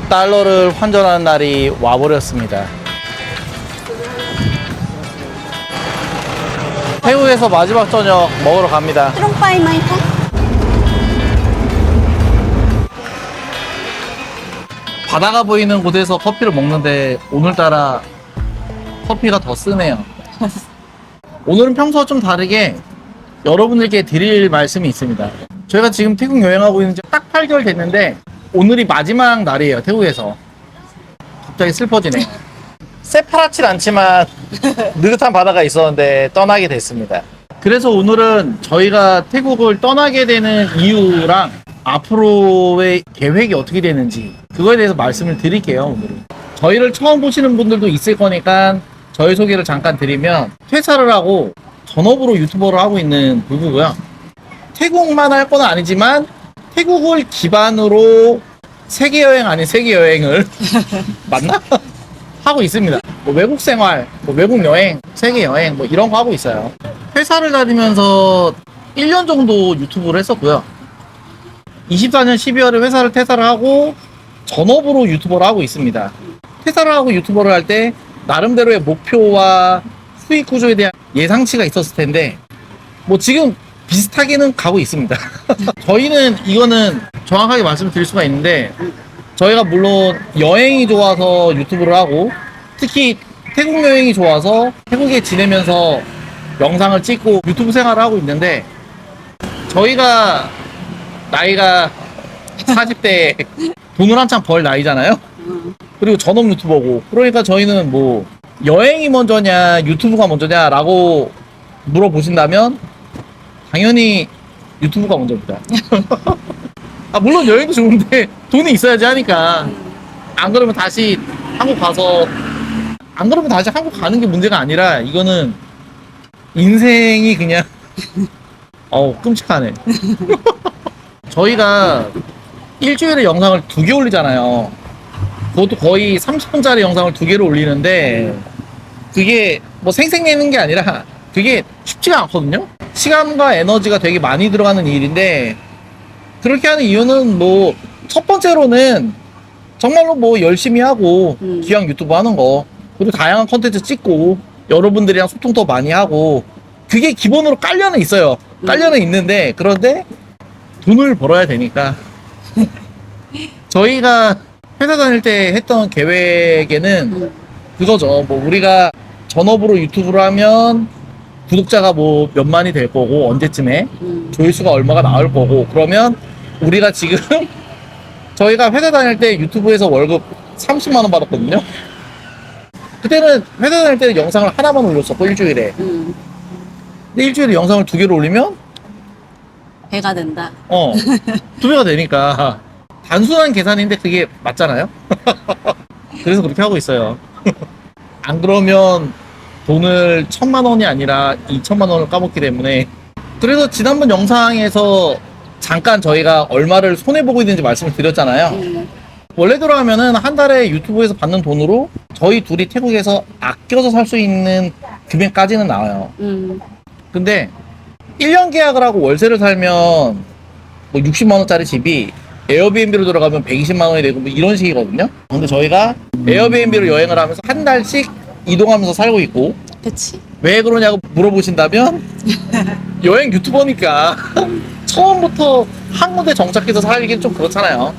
달러를 환전하는 날이 와버렸습니다. 태국에서 마지막 저녁 먹으러 갑니다. 트롱파이 마이카? 바다가 보이는 곳에서 커피를 먹는데 오늘따라 커피가 더 쓰네요. 오늘은 평소와 좀 다르게 여러분들께 드릴 말씀이 있습니다. 저희가 지금 태국 여행하고 있는 지 딱 8개월 됐는데 오늘이 마지막 날이에요. 태국에서. 갑자기 슬퍼지네요. 새파랗진 않지만 느긋한 바다가 있었는데 떠나게 됐습니다. 그래서 오늘은 저희가 태국을 떠나게 되는 이유랑 앞으로의 계획이 어떻게 되는지 그거에 대해서 말씀을 드릴게요. 오늘은 저희를 처음 보시는 분들도 있을 거니까 저희 소개를 잠깐 드리면, 퇴사를 하고 전업으로 유튜버를 하고 있는 부부고요. 태국만 할 건 아니지만 태국을 기반으로 세계여행 아닌 세계여행을 맞나? 하고 있습니다. 뭐 외국 생활, 뭐 외국 여행, 세계 여행 뭐 이런 거 하고 있어요. 회사를 다니면서 1년 정도 유튜브를 했었고요. 24년 12월에 회사를 퇴사를 하고 전업으로 유튜버를 하고 있습니다. 퇴사를 하고 유튜버를 할 때 나름대로의 목표와 수익 구조에 대한 예상치가 있었을 텐데 뭐 지금 비슷하게는 가고 있습니다. 저희는 이거는 정확하게 말씀을 드릴 수가 있는데, 저희가 물론 여행이 좋아서 유튜브를 하고 특히 태국 여행이 좋아서 태국에 지내면서 영상을 찍고 유튜브 생활을 하고 있는데, 저희가 나이가 40대에 돈을 한창 벌 나이잖아요. 그리고 전업 유튜버고, 그러니까 저희는 뭐 여행이 먼저냐 유튜브가 먼저냐 라고 물어보신다면 당연히 유튜브가 먼저입니다. 아, 물론 여행도 좋은데 돈이 있어야지 하니까. 안 그러면 다시 한국 가서, 안 그러면 다시 한국 가는 게 문제가 아니라 이거는 인생이 그냥 끔찍하네. 저희가 일주일에 영상을 2개 올리잖아요. 그것도 거의 30분짜리 영상을 2개를 올리는데 그게 뭐 생색내는 게 아니라 그게 쉽지가 않거든요. 시간과 에너지가 되게 많이 들어가는 일인데, 그렇게 하는 이유는 뭐 첫 번째로는 정말로 뭐 열심히 하고 기왕 유튜브 하는 거, 그리고 다양한 컨텐츠 찍고 여러분들이랑 소통도 많이 하고, 그게 기본으로 깔려는 있어요. 깔려는 있는데, 그런데 돈을 벌어야 되니까 저희가 회사 다닐 때 했던 계획에는 그거죠. 뭐 우리가 전업으로 유튜브를 하면 구독자가 뭐 몇만이 될 거고, 언제쯤에 조회수가 얼마가 나올 거고, 그러면 우리가 지금 저희가 회사 다닐 때 유튜브에서 월급 30만 원 받았거든요. 그때는 회사 다닐 때는 영상을 하나만 올렸었고 일주일에. 근데 일주일에 영상을 2개를 올리면 배가 된다. 2배가 되니까 단순한 계산인데 그게 맞잖아요. 그래서 그렇게 하고 있어요. 안 그러면 돈을 1,000만 원이 아니라 2,000만 원을 까먹기 때문에. 그래서 지난번 영상에서 잠깐 저희가 얼마를 손해보고 있는지 말씀을 드렸잖아요. 원래대로 하면은 한 달에 유튜브에서 받는 돈으로 저희 둘이 태국에서 아껴서 살 수 있는 금액까지는 나와요. 근데 1년 계약을 하고 월세를 살면 뭐 60만 원짜리 집이 에어비앤비로 들어가면 120만 원이 되고 뭐 이런 식이거든요. 근데 저희가 에어비앤비로 여행을 하면서 한 달씩 이동하면서 살고 있고. 그치. 왜 그러냐고 물어보신다면 여행 유튜버니까 처음부터 한 군데 정착해서 살긴 좀 그렇잖아요.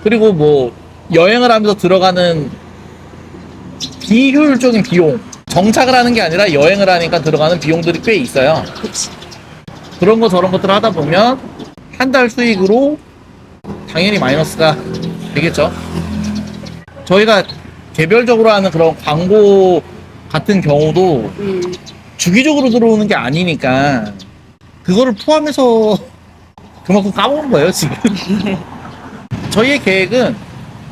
그리고 뭐 여행을 하면서 들어가는 비효율적인 비용, 정착을 하는 게 아니라 여행을 하니까 들어가는 비용들이 꽤 있어요. 그치. 그런 거 저런 것들을 하다 보면 한 달 수익으로 당연히 마이너스가 되겠죠. 저희가 개별적으로 하는 그런 광고 같은 경우도 주기적으로 들어오는 게 아니니까 그거를 포함해서 그만큼 까먹은 거예요 지금. 저희의 계획은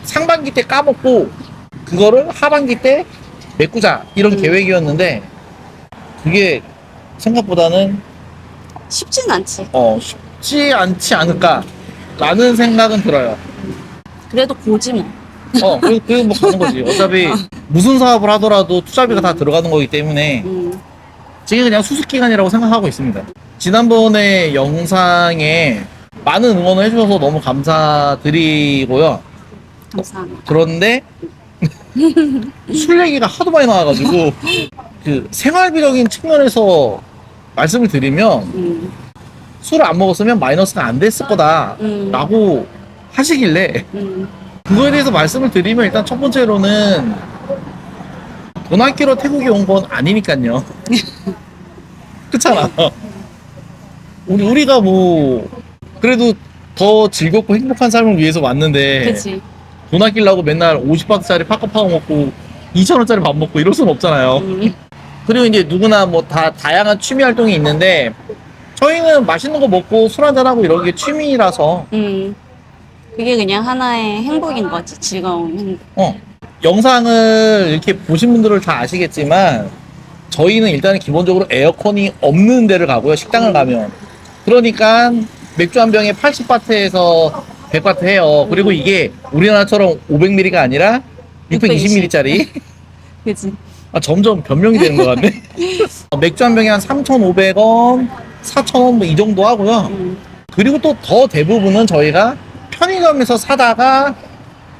상반기 때 까먹고 그거를 하반기 때 메꾸자 이런 계획이었는데, 그게 생각보다는 쉽진 않지. 쉽지 않지 않을까 라는 생각은 들어요. 그래도 고지 뭐. 그게 뭐 가는 거지. 어차피 무슨 사업을 하더라도 투자비가 다 들어가는 거기 때문에 지금 그냥 수습기간이라고 생각하고 있습니다. 지난번에 영상에 많은 응원을 해주셔서 너무 감사드리고요. 감사합니다. 그런데 술 얘기가 하도 많이 나와가지고 그 생활비적인 측면에서 말씀을 드리면 음, 술을 안 먹었으면 마이너스가 안 됐을 거다라고 하시길래 그거에 대해서 말씀을 드리면 일단 첫 번째로는 돈 아끼러 태국에 온 건 아니니까요. 그렇잖아. 우리가 뭐 그래도 더 즐겁고 행복한 삶을 위해서 왔는데 그치. 돈 아끼려고 맨날 50바트짜리 팝콘 먹고 2,000원짜리 밥 먹고 이럴 순 없잖아요. 그리고 이제 누구나 뭐 다 다양한 취미 활동이 있는데 저희는 맛있는 거 먹고 술 한잔하고 이런 게 취미라서 그게 그냥 하나의 행복인 거지. 즐거운 행복. 영상을 이렇게 보신 분들은 다 아시겠지만 저희는 일단은 기본적으로 에어컨이 없는 데를 가고요. 식당을 가면. 그러니까 맥주 한 병에 80바트에서 100바트 해요. 그리고 이게 우리나라처럼 500ml가 아니라 620ml짜리. 그치. 점점 변명이 되는 것 같네. 맥주 한 병에 한 3,500원, 4,000원 뭐 이 정도 하고요. 그리고 또 더 대부분은 저희가 편의점에서 사다가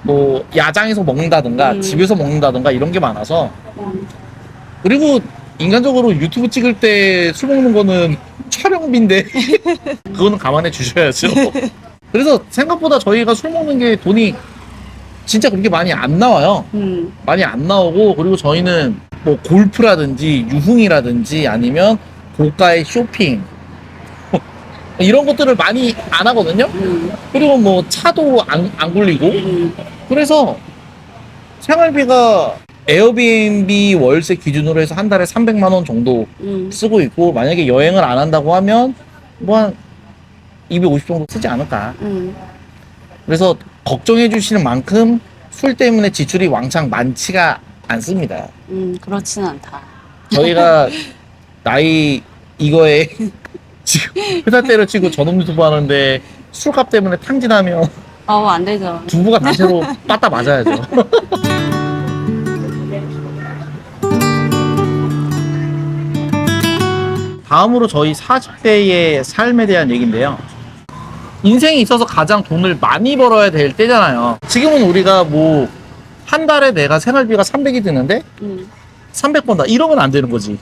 뭐 야장에서 먹는다든가 집에서 먹는다든가 이런 게 많아서 그리고 인간적으로 유튜브 찍을 때 술 먹는 거는 촬영비인데 그거는 감안해 주셔야죠. 그래서 생각보다 저희가 술 먹는 게 돈이 진짜 그렇게 많이 안 나와요. 많이 안 나오고 그리고 저희는 뭐 골프라든지 유흥이라든지 아니면 고가의 쇼핑 이런 것들을 많이 안 하거든요. 그리고 뭐 차도 안 굴리고 그래서 생활비가 에어비앤비 월세 기준으로 해서 한 달에 300만 원 정도 쓰고 있고 만약에 여행을 안 한다고 하면 뭐 한 250 정도 쓰지 않을까. 그래서 걱정해 주시는 만큼 술 때문에 지출이 왕창 많지가 않습니다. 그렇진 않다. 저희가 나이 이거에 지금 회사 때려치고 전업 유튜브 하는데 술값 때문에 탕진하면 안 되죠. 두부가 단체로 빠따 맞아야죠. 다음으로 저희 40대의 삶에 대한 얘기인데요. 인생에 있어서 가장 돈을 많이 벌어야 될 때잖아요. 지금은 우리가 뭐 한 달에 내가 생활비가 300이 드는데 300 번다 이러면 안 되는 거지.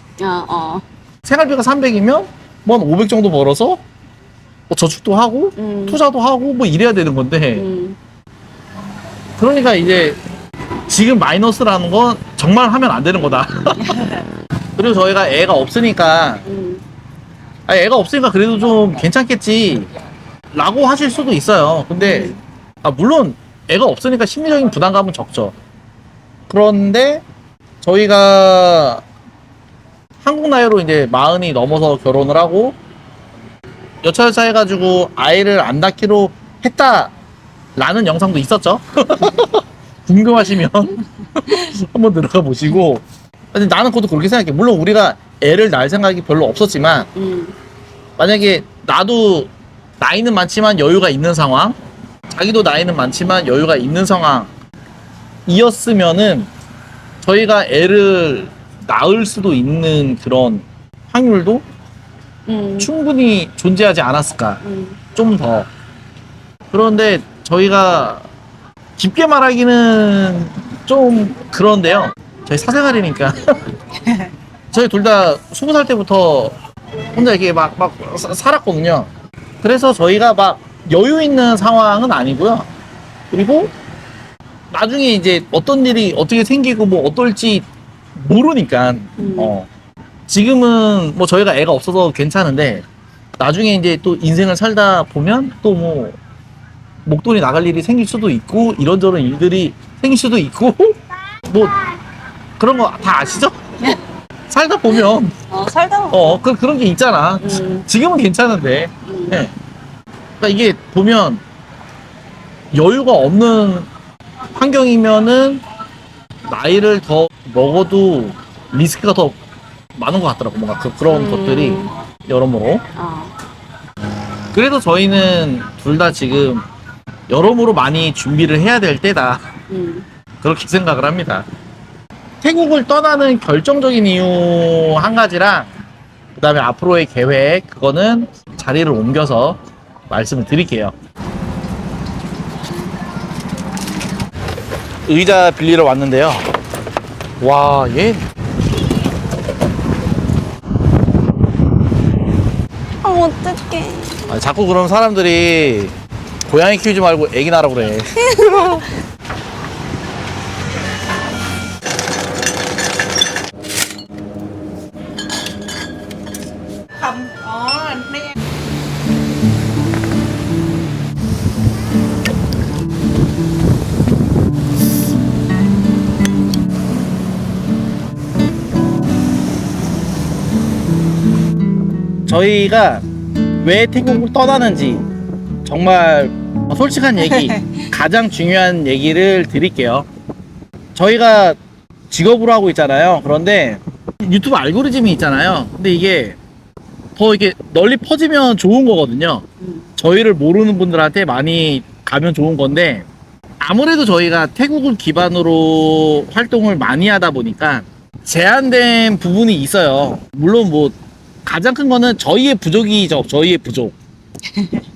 생활비가 300이면 뭐 한 500 정도 벌어서 뭐 저축도 하고 투자도 하고 뭐 이래야 되는 건데 그러니까 이제 지금 마이너스라는 건 정말 하면 안 되는 거다. 그리고 저희가 애가 없으니까 애가 없으니까 그래도 좀 괜찮겠지 라고 하실 수도 있어요. 근데 물론 애가 없으니까 심리적인 부담감은 적죠. 그런데 저희가 한국 나이로 이제 40이 넘어서 결혼을 하고 여차여차 해가지고 아이를 안 낳기로 했다라는 영상도 있었죠. 궁금하시면 한번 들어가 보시고. 나는 그것도 그렇게 생각해. 물론 우리가 애를 낳을 생각이 별로 없었지만 만약에 나도 나이는 많지만 여유가 있는 상황, 자기도 나이는 많지만 여유가 있는 상황이었으면은 저희가 애를 낳을 수도 있는 그런 확률도 충분히 존재하지 않았을까. 좀 더. 그런데 저희가 깊게 말하기는 좀 그런데요. 저희 사생활이니까. 저희 둘 다 20살 때부터 혼자 이렇게 막 살았거든요. 그래서 저희가 막 여유 있는 상황은 아니고요. 그리고 나중에 이제 어떤 일이 어떻게 생기고 뭐 어떨지 모르니까 지금은 뭐 저희가 애가 없어서 괜찮은데 나중에 이제 또 인생을 살다 보면 또 뭐 목돈이 나갈 일이 생길 수도 있고 이런저런 일들이 생길 수도 있고 뭐 그런 거 다 아시죠? 살다 보면 살다 보면 그런 게 있잖아. 지금은 괜찮은데 네. 그러니까 이게 보면 여유가 없는 환경이면은 나이를 더 먹어도 리스크가 더 많은 것 같더라고. 뭔가 그런 것들이 여러모로. 그래도 저희는 둘 다 지금 여러모로 많이 준비를 해야 될 때다. 그렇게 생각을 합니다. 태국을 떠나는 결정적인 이유 한 가지랑 그 다음에 앞으로의 계획 그거는 자리를 옮겨서 말씀을 드릴게요. 의자 빌리러 왔는데요. 와, 얘 어떡해. 아니, 자꾸 그러면 사람들이 고양이 키우지 말고 애기 낳으라고 그래. 저희가 왜 태국을 떠나는지 정말 솔직한 얘기, 가장 중요한 얘기를 드릴게요. 저희가 직업으로 하고 있잖아요. 그런데 유튜브 알고리즘이 있잖아요. 근데 이게 더 이렇게 널리 퍼지면 좋은 거거든요. 저희를 모르는 분들한테 많이 가면 좋은 건데, 아무래도 저희가 태국을 기반으로 활동을 많이 하다 보니까 제한된 부분이 있어요. 물론 뭐 가장 큰 거는 저희의 부족이죠. 저희의 부족.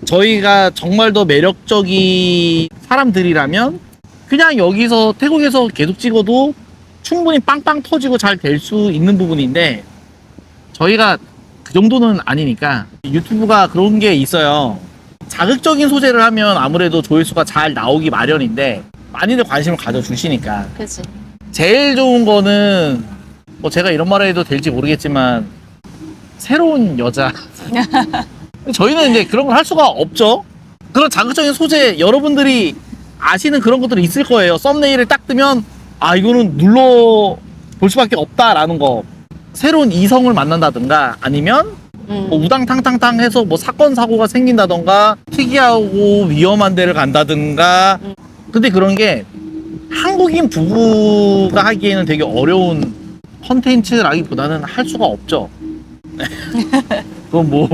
저희가 정말 더 매력적인 사람들이라면 그냥 여기서 태국에서 계속 찍어도 충분히 빵빵 터지고 잘 될 수 있는 부분인데, 저희가 그 정도는 아니니까 유튜브가 그런 게 있어요. 자극적인 소재를 하면 아무래도 조회수가 잘 나오기 마련인데 많이들 관심을 가져주시니까. 그치. 제일 좋은 거는 뭐 제가 이런 말을 해도 될지 모르겠지만 새로운 여자. 저희는 이제 그런 걸 할 수가 없죠. 그런 자극적인 소재, 여러분들이 아시는 그런 것들이 있을 거예요. 썸네일을 딱 뜨면 아, 이거는 눌러 볼 수밖에 없다라는 거. 새로운 이성을 만난다든가 아니면 뭐 우당탕탕탕 해서 뭐 사건 사고가 생긴다던가 특이하고 위험한 데를 간다든가. 근데 그런 게 한국인 부부가 하기에는 되게 어려운 컨텐츠라기보다는 할 수가 없죠. 그건 뭐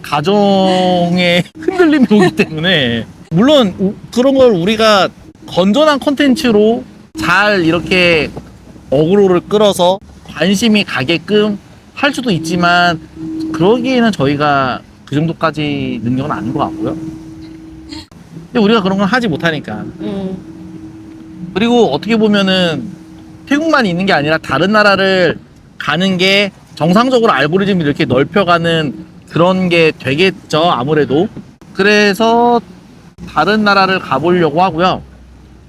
가정의 흔들림이 오기 때문에, 물론 그런 걸 우리가 건전한 컨텐츠로 잘 이렇게 어그로를 끌어서 관심이 가게끔 할 수도 있지만 그러기에는 저희가 그 정도까지 능력은 아닌 것 같고요. 근데 우리가 그런 건 하지 못하니까. 그리고 어떻게 보면은 태국만 있는 게 아니라 다른 나라를 가는 게 정상적으로 알고리즘이 이렇게 넓혀가는 그런 게 되겠죠, 아무래도. 그래서 다른 나라를 가보려고 하고요.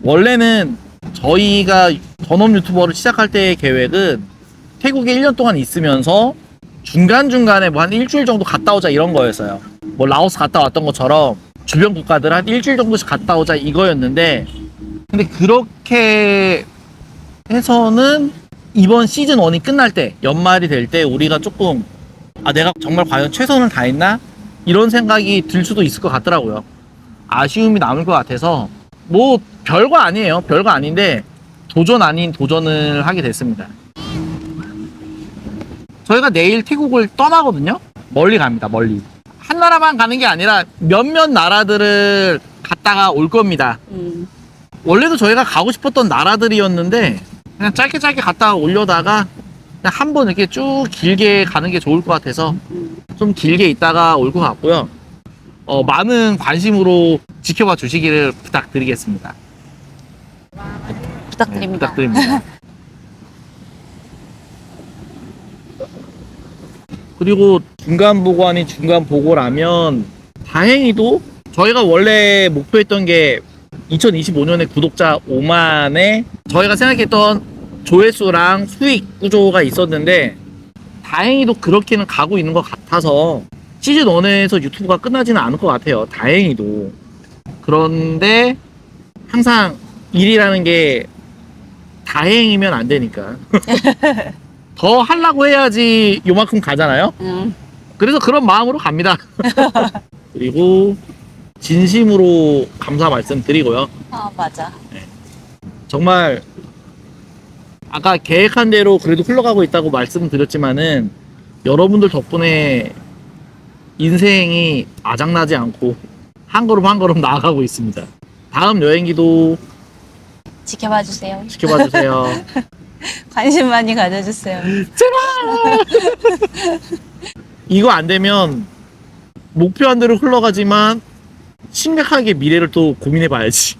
원래는 저희가 전업 유튜버를 시작할 때의 계획은 태국에 1년 동안 있으면서 중간중간에 뭐 한 일주일 정도 갔다 오자 이런 거였어요. 뭐 라오스 갔다 왔던 것처럼 주변 국가들 한 일주일 정도씩 갔다 오자 이거였는데, 근데 그렇게 해서는 이번 시즌 1이 끝날 때, 연말이 될 때 우리가 조금 아, 내가 정말 과연 최선을 다했나? 이런 생각이 들 수도 있을 것 같더라고요. 아쉬움이 남을 것 같아서 뭐 별거 아니에요. 별거 아닌데 도전 아닌 도전을 하게 됐습니다. 저희가 내일 태국을 떠나거든요. 멀리 갑니다. 멀리. 한 나라만 가는 게 아니라 몇몇 나라들을 갔다가 올 겁니다. 원래도 저희가 가고 싶었던 나라들이었는데 그냥 짧게 갔다 오려다가 그냥 한번 이렇게 쭉 길게 가는 게 좋을 것 같아서 좀 길게 있다가 올 것 같고요. 많은 관심으로 지켜봐 주시기를 부탁드리겠습니다. 부탁드립니다. 네, 부탁드립니다. 그리고 중간 보고 아닌 중간 보고라면 다행히도 저희가 원래 목표했던 게 2025년에 구독자 5만에 저희가 생각했던 조회수랑 수익 구조가 있었는데, 다행히도 그렇게는 가고 있는 것 같아서 시즌 1에서 유튜브가 끝나지는 않을 것 같아요. 다행히도. 그런데 항상 일이라는 게 다행이면 안 되니까 더 하려고 해야지 요만큼 가잖아요. 그래서 그런 마음으로 갑니다. 그리고 진심으로 감사 말씀드리고요. 아, 맞아. 정말 아까 계획한 대로 그래도 흘러가고 있다고 말씀드렸지만은 여러분들 덕분에 인생이 아작나지 않고 한 걸음 한 걸음 나아가고 있습니다. 다음 여행기도 지켜봐 주세요. 지켜봐 주세요. 관심 많이 가져주세요. 이거 안 되면 목표한 대로 흘러가지만 심각하게 미래를 또 고민해 봐야지.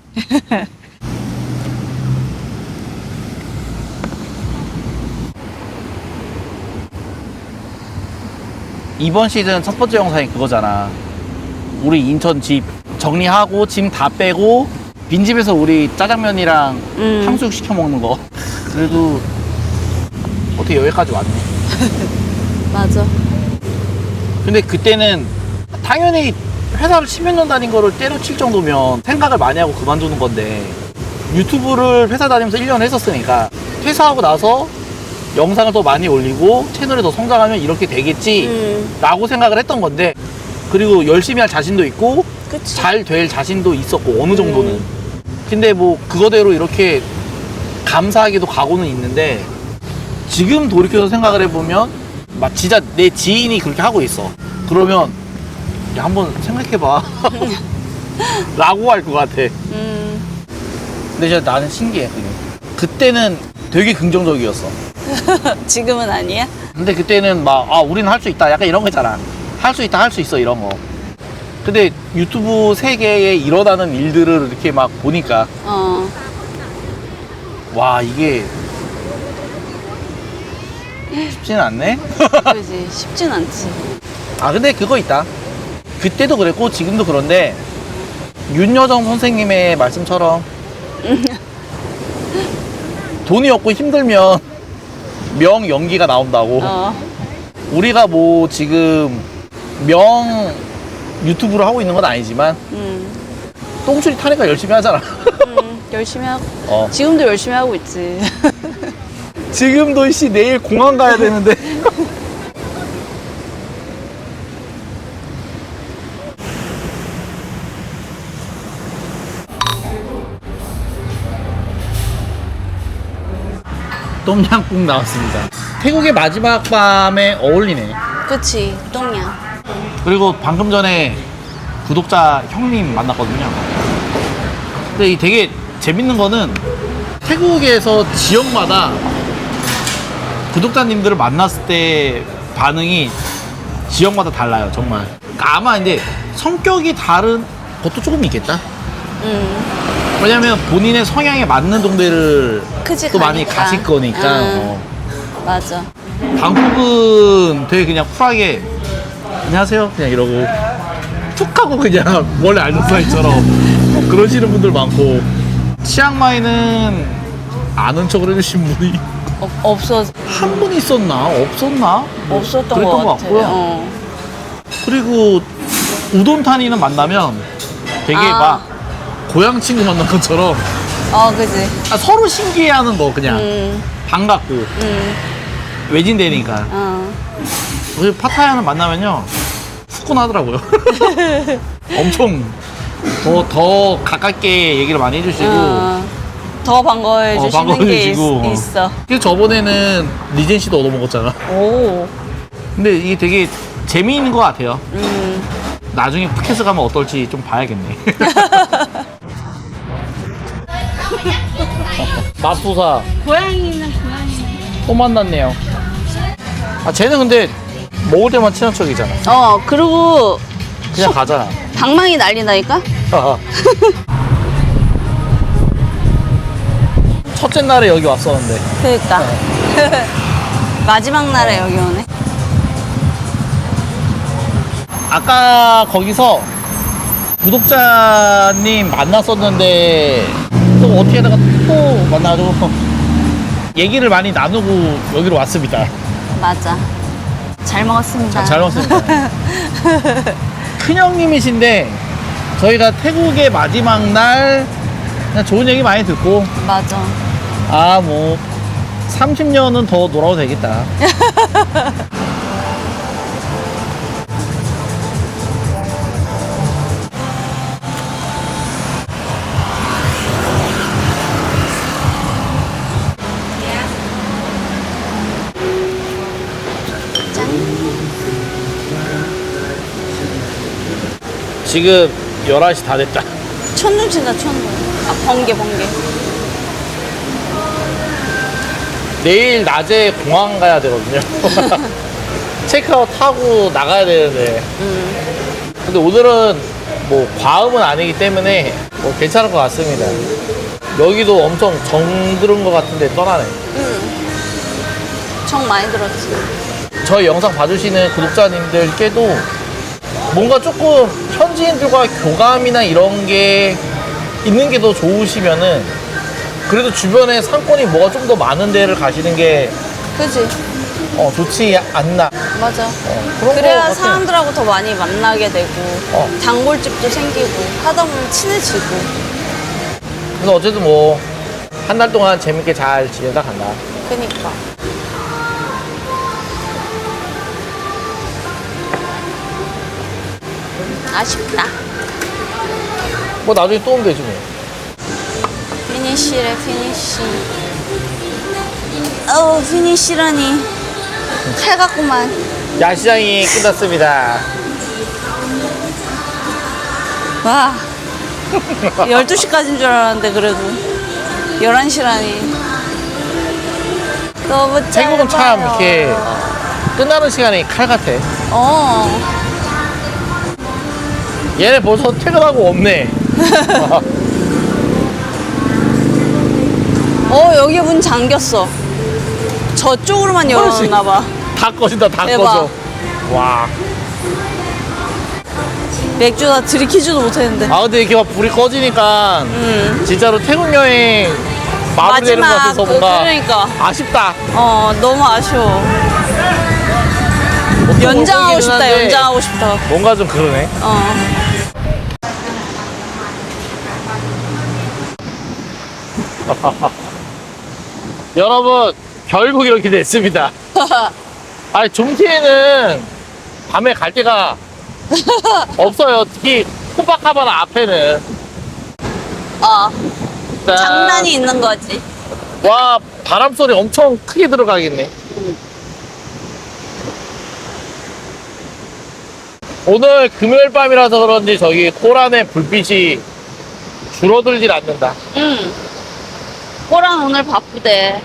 이번 시즌 첫 번째 영상이 그거잖아. 우리 인천 집 정리하고 짐 다 빼고 빈집에서 우리 짜장면이랑 탕수육 시켜 먹는 거. 그래도 어떻게 여기까지 왔네. 맞아. 근데 그때는 당연히 회사를 10여 년 다닌 거를 때려칠 정도면 생각을 많이 하고 그만두는 건데, 유튜브를 회사 다니면서 1년 했었으니까 퇴사하고 나서 영상을 더 많이 올리고 채널이 더 성장하면 이렇게 되겠지 라고 생각을 했던 건데, 그리고 열심히 할 자신도 있고 그치. 잘 될 자신도 있었고 어느 정도는. 근데 뭐 그거대로 이렇게 감사하게도 가고는 있는데, 지금 돌이켜서 생각을 해보면 막 진짜 내 지인이 그렇게 하고 있어. 그러면 야, 한번 생각해봐 라고 할 것 같아. 근데 진짜 나는 신기해. 그게. 그때는 되게 긍정적이었어. 지금은 아니야? 근데 그때는 막, 아, 우리는 할 수 있다. 약간 이런 거 있잖아. 할 수 있다, 할 수 있어. 이런 거. 근데 유튜브 세계에 일어나는 일들을 이렇게 막 보니까, 와, 이게 쉽지는 않네? 그지. 쉽진 않지. 아, 근데 그거 있다. 그때도 그랬고, 지금도 그런데, 윤여정 선생님의 말씀처럼, 돈이 없고 힘들면 명연기가 나온다고. 우리가 뭐 지금 명 유튜브를 하고 있는 건 아니지만 똥줄이 타니까 열심히 하잖아. 열심히 하고. 지금도 열심히 하고 있지. 지금도 씨 내일 공항 가야 되는데. 똠양꿍 나왔습니다. 태국의 마지막 밤에 어울리네. 그치. 똥냥. 그리고 방금 전에 구독자 형님 만났거든요. 근데 이 되게 재밌는 거는 태국에서 지역마다 구독자님들을 만났을 때 반응이 지역마다 달라요, 정말. 그러니까 아마 이제 성격이 다른 것도 조금 있겠다. 왜냐면 본인의 성향에 맞는 동네를 그치, 또 많이 가니까. 가실 거니까. 맞아. 방콕은 되게 그냥 쿨하게 안녕하세요 그냥 이러고 툭 하고 그냥 원래 알던 사이처럼 그러시는 분들 많고, 치앙마이는 아는 척을 해주신 분이 없어. 한 분 있었나 없었나 뭐 없었던 그랬던 것 같아. 같고요. 그리고 우돈타니는 만나면 되게 막 고향 친구 만난 것처럼 그지. 서로 신기해하는 거, 그냥 반갑고 외진되니까. 우리 파타야는 만나면요 후끈하더라고요. 엄청 더 가깝게 얘기를 많이 해주시고 더 반가워해 주시는 반가워해 게 주시고. 있어. 그래서 저번에는 리젠 씨도 얻어먹었잖아. 오. 근데 이게 되게 재미있는 것 같아요. 나중에 푸켓을 가면 어떨지 좀 봐야겠네. 맙소사 고양이는 고양이. 또 만났네요. 아, 쟤는 근데 먹을 때만 친한 척이잖아. 그리고 그냥 가잖아. 방망이 난리나니까? 첫째 날에 여기 왔었는데. 그러니까. 마지막 날에 여기 오네. 아까 거기서 구독자님 만났었는데 또 어떻게 하다가 또 만나가지고 얘기를 많이 나누고 여기로 왔습니다. 맞아. 잘 먹었습니다. 잘 먹었습니다. 큰형님이신데 저희가 태국의 마지막 날 그냥 좋은 얘기 많이 듣고, 맞아. 아, 뭐 30년은 더 놀아도 되겠다. 지금 11시 다 됐다. 천둥 친다, 천둥. 번개. 내일 낮에 공항 가야 되거든요. 체크아웃 하고 나가야 되는데. 근데 오늘은 뭐 과음은 아니기 때문에 뭐 괜찮을 것 같습니다. 여기도 엄청 정들은 것 같은데 떠나네. 정 많이 들었지. 저희 영상 봐주시는 구독자님들께도 뭔가 조금 현지인들과 교감이나 이런 게 있는 게 더 좋으시면은 그래도 주변에 상권이 뭐가 좀 더 많은 데를 가시는 게 그지? 좋지 않나. 맞아. 그런 그래야 거 같아. 사람들하고 더 많이 만나게 되고 단골집도 생기고 하다 보면 친해지고. 그래서 어쨌든 뭐 한 달 동안 재밌게 잘 지내다 간다. 그니까. 아쉽다. 뭐 나중에 또 오면 되지 뭐. 피니쉬래 피니쉬. 어우 피니쉬라니. 칼 같구만. 야시장이 끝났습니다. 와 12시까지인 줄 알았는데 그래도 11시라니 너무 짧아요. 태국은 참 이렇게 끝나는 시간이 칼 같아. 얘네 벌써 퇴근하고 없네. 여기 문 잠겼어. 저쪽으로만 열어놨나봐. 다 꺼진다, 다 대박. 꺼져. 와. 맥주 다 들이키지도 못했는데. 아, 근데 이렇게 막 불이 꺼지니까 진짜로 태국 여행 마무리되는 것 마지막 같아서 뭔가 그러니까 아쉽다. 너무 아쉬워. 뭐또 연장하고 못 싶다. 보기는 한데 연장하고 싶다. 뭔가 좀 그러네. 여러분, 결국 이렇게 됐습니다. 아니, 좀티에는 밤에 갈 데가 없어요. 특히 코바카바나 앞에는. 짠. 장난이 있는 거지. 와, 바람 소리 엄청 크게 들어가겠네. 오늘 금요일 밤이라서 그런지 저기 코란의 불빛이 줄어들질 않는다. 호란 오늘 바쁘대.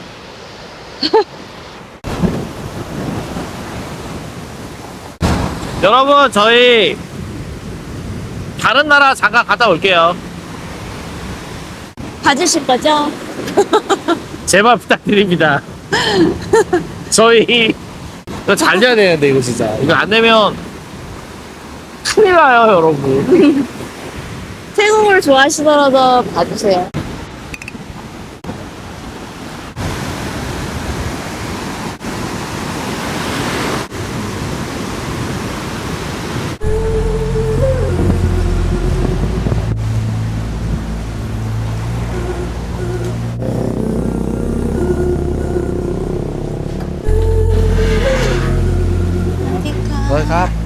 여러분, 저희 다른 나라 잠깐 갔다 올게요. 봐주실 거죠? 제발 부탁드립니다. 저희 이거 잘 돼야 되는데 이거 진짜 이거 안 되면 큰일 나요, 여러분. 태국을 좋아하시더라도 봐주세요. 네, ครับ